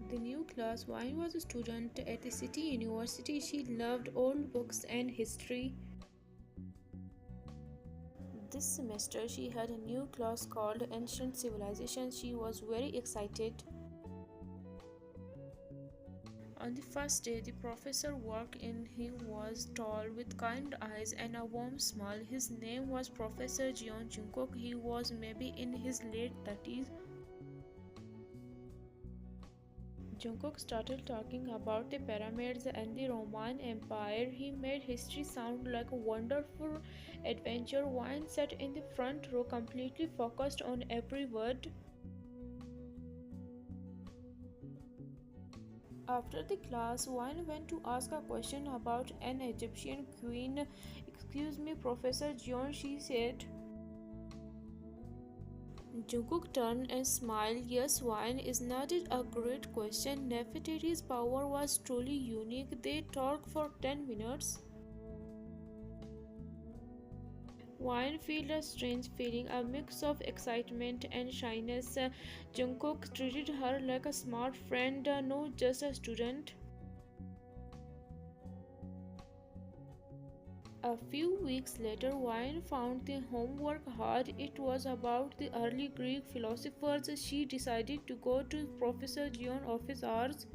the new class. Wine was a student at the city university. She loved old books and history. This semester she had a new class called Ancient Civilizations. She was very excited. On the first day, the professor walked in. He was tall, with kind eyes and a warm smile. His name was Professor Jeon Jungkook. He was maybe in his late 30s. Jungkook started talking about the pyramids and the Roman Empire. He made history sound like a wonderful adventure. Wine sat in the front row, completely focused on every word. After the class, Wine went to ask a question about an Egyptian queen. "Excuse me, Professor Jeon," she said. Jungkook turned and smiled. "Yes, Wine, is not it a great question?" Nefertiti's power was truly unique. They talked for 10 minutes. Wine felt a strange feeling, a mix of excitement and shyness. Jungkook treated her like a smart friend, not just a student. A few weeks later, Wine found the homework hard. It was about the early Greek philosophers. She decided to go to Professor Jeon's office hours.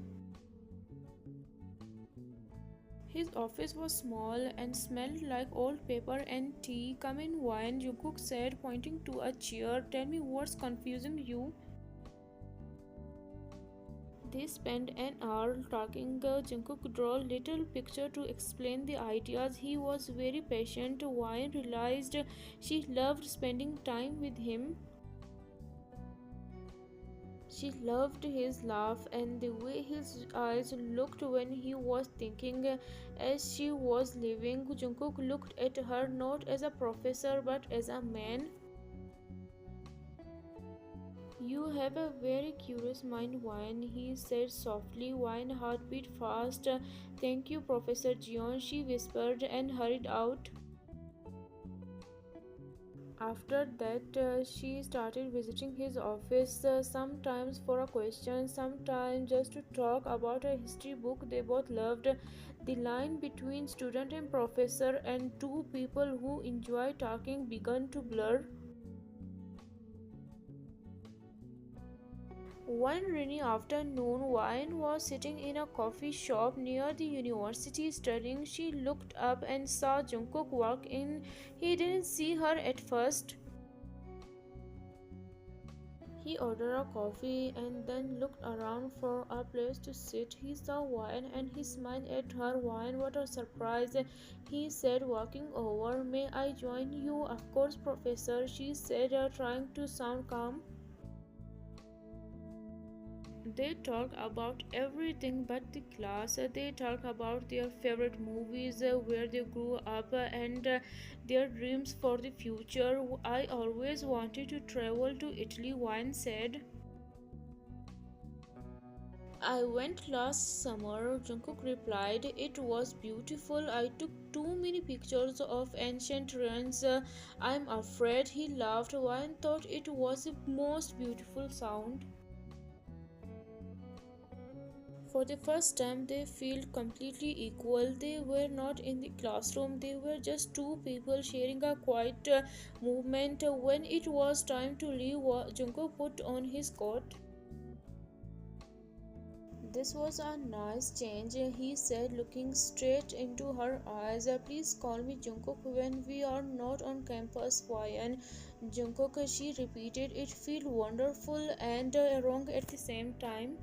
His office was small and smelled like old paper and tea. "Come in, Wine," Jungkook said, pointing to a chair. "Tell me what's confusing you." They spent an hour talking. Jungkook drew a little picture to explain the ideas. He was very patient. Wine realized she loved spending time with him. She loved his laugh and the way his eyes looked when he was thinking. As she was leaving, Jungkook looked at her not as a professor but as a man. "You have a very curious mind, Wine," he said softly. Wine heart beat fast. "Thank you, Professor Jeon," she whispered and hurried out. After that, she started visiting his office, sometimes for a question, sometimes just to talk about a history book they both loved. The line between student and professor and two people who enjoy talking began to blur. One rainy afternoon, Wine was sitting in a coffee shop near the university studying. She looked up and saw Jungkook walk in. He didn't see her at first. He ordered a coffee and then looked around for a place to sit. He saw Wine and he smiled at her. "Wine, what a surprise," he said, walking over. "May I join you?" "Of course, Professor," she said, trying to sound calm. They talked about everything but the class. They talked about their favorite movies, where they grew up, and their dreams for the future. "I always wanted to travel to Italy," Wine said. "I went last summer," Jungkook replied. "It was beautiful. I took too many pictures of ancient ruins. I'm afraid," he laughed. Wine thought it was the most beautiful sound. For the first time, they felt completely equal. They were not in the classroom, they were just two people sharing a quiet movement. When it was time to leave, Jungkook put on his coat. "This was a nice change," he said, looking straight into her eyes. "Please call me Jungkook when we are not on campus." "Wyan." "Jungkook," she repeated. It felt wonderful and wrong at the same time.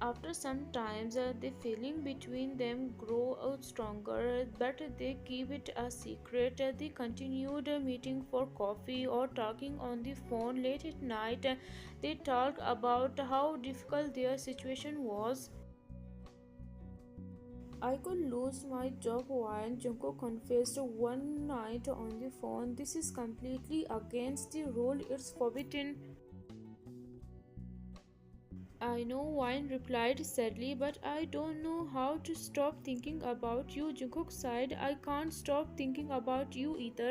After some time, the feeling between them grew stronger, but they keep it a secret. They continued meeting for coffee or talking on the phone late at night. They talked about how difficult their situation was. "I could lose my job," Wyan, Jungkook confessed one night on the phone. "This is completely against the rule. It's forbidden." "I know," Wine replied sadly, "but I don't know how to stop thinking about you." Jungkook sighed. "I can't stop thinking about you either."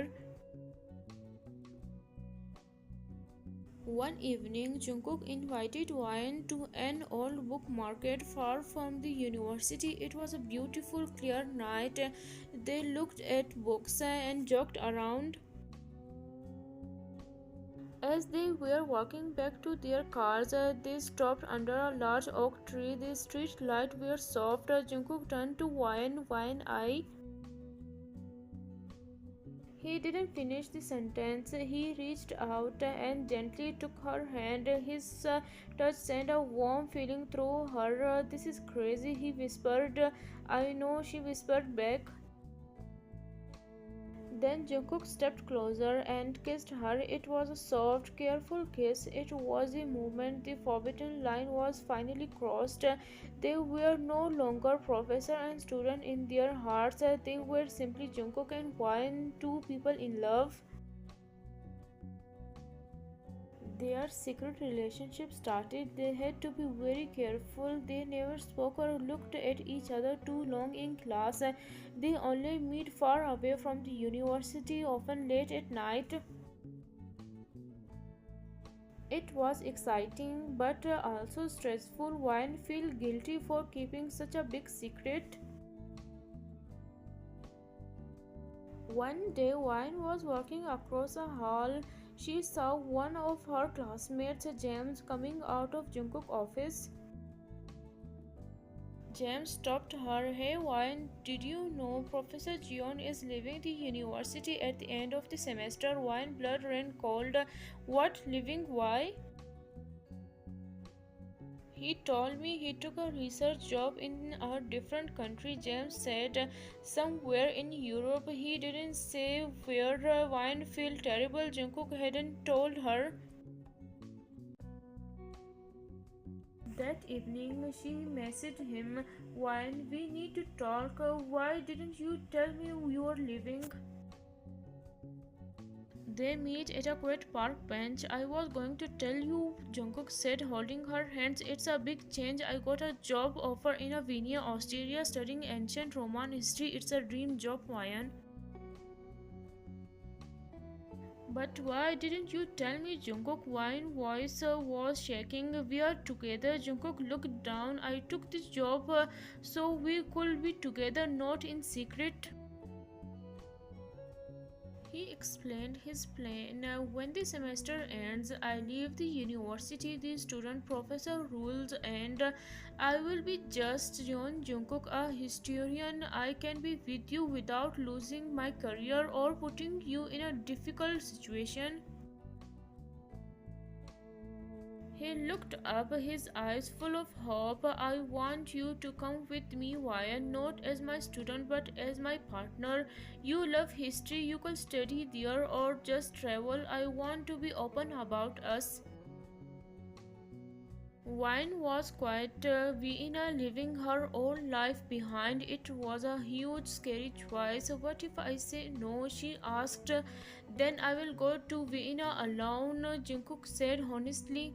One evening, Jungkook invited Wine to an old book market far from the university. It was a beautiful, clear night. They looked at books and joked around. As they were walking back to their cars, they stopped under a large oak tree. The street lights were soft. Jungkook turned to Wine, I. He didn't finish the sentence. He reached out and gently took her hand. His touch sent a warm feeling through her. This is crazy, he whispered. I know, she whispered back. Then Jungkook stepped closer and kissed her. It was a soft, careful kiss. It was a moment the forbidden line was finally crossed. They were no longer professor and student in their hearts. They were simply Jungkook and Won, two people in love. Their secret relationship started. They had to be very careful. They never spoke or looked at each other too long in class. They only meet far away from the university, often late at night. It was exciting but also stressful. Wine felt guilty for keeping such a big secret. One day, Wine was walking across a hall. She saw one of her classmates, James, coming out of Jungkook's office. James stopped her. Hey Wine, did you know Professor Jeon is leaving the university at the end of the semester? Wine blood ran cold. What, leaving? Why? He told me he took a research job in a different country, James said. Somewhere in Europe. He didn't say where. Wine felt terrible. Jungkook hadn't told her. That evening, she messaged him. Wine, we need to talk. Why didn't you tell me you were leaving? They meet at a quiet park bench. I was going to tell you, Jungkook said, holding her hands. It's a big change. I got a job offer in Vienna, Austria, studying ancient Roman history. It's a dream job, Wyan. But why didn't you tell me? Jungkook's voice was shaking. We are together. Jungkook looked down. I took this job so we could be together, not in secret. He explained his plan. When the semester ends, I leave the university, the student professor rules, and I will be just Jeon Jungkook, a historian. I can be with you without losing my career or putting you in a difficult situation. He looked up, his eyes full of hope. I want you to come with me, Wyan, not as my student but as my partner. You love history, you can study there or just travel. I want to be open about us. Wine was quite Vienna, leaving her own life behind. It was a huge, scary choice. What if I say no? She asked. Then I will go to Vienna alone, Jungkook said honestly.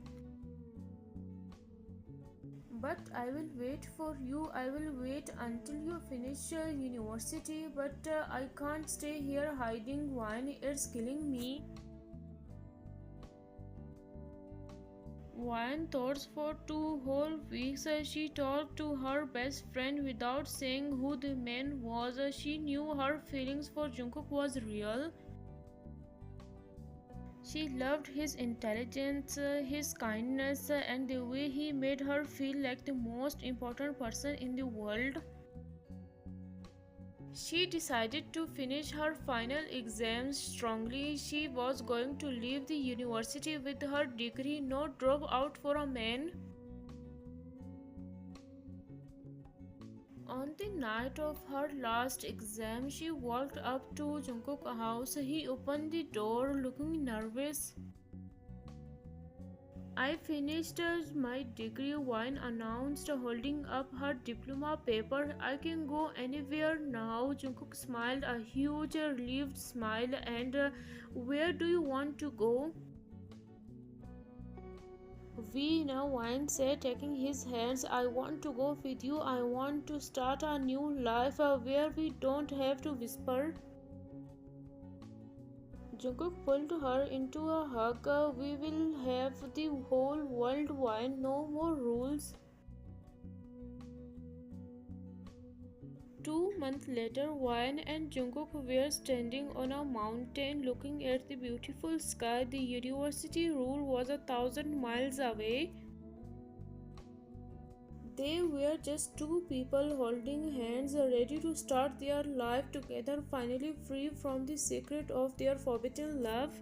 But I will wait for you. I will wait until you finish university. But I can't stay here hiding. Wine, it's killing me. Wine thought for 2 whole weeks. She talked to her best friend without saying who the man was. She knew her feelings for Jungkook was real. She loved his intelligence, his kindness, and the way he made her feel like the most important person in the world. She decided to finish her final exams strongly. She was going to leave the university with her degree, not drop out for a man. On the night of her last exam, she walked up to Jungkook's house. He opened the door, looking nervous. I finished my degree, Wine announced, holding up her diploma paper. I can go anywhere now. Jungkook smiled, a huge, relieved smile. And where do you want to go? We now, Wine said, taking his hands. I want to go with you. I want to start a new life where we don't have to whisper. Jungkook pulled her into a hug. We will have the whole world wine, no more rules. 2 months later, Won and Jungkook were standing on a mountain looking at the beautiful sky. The university rule was 1,000 miles away. They were just two people holding hands, ready to start their life together, finally free from the secret of their forbidden love.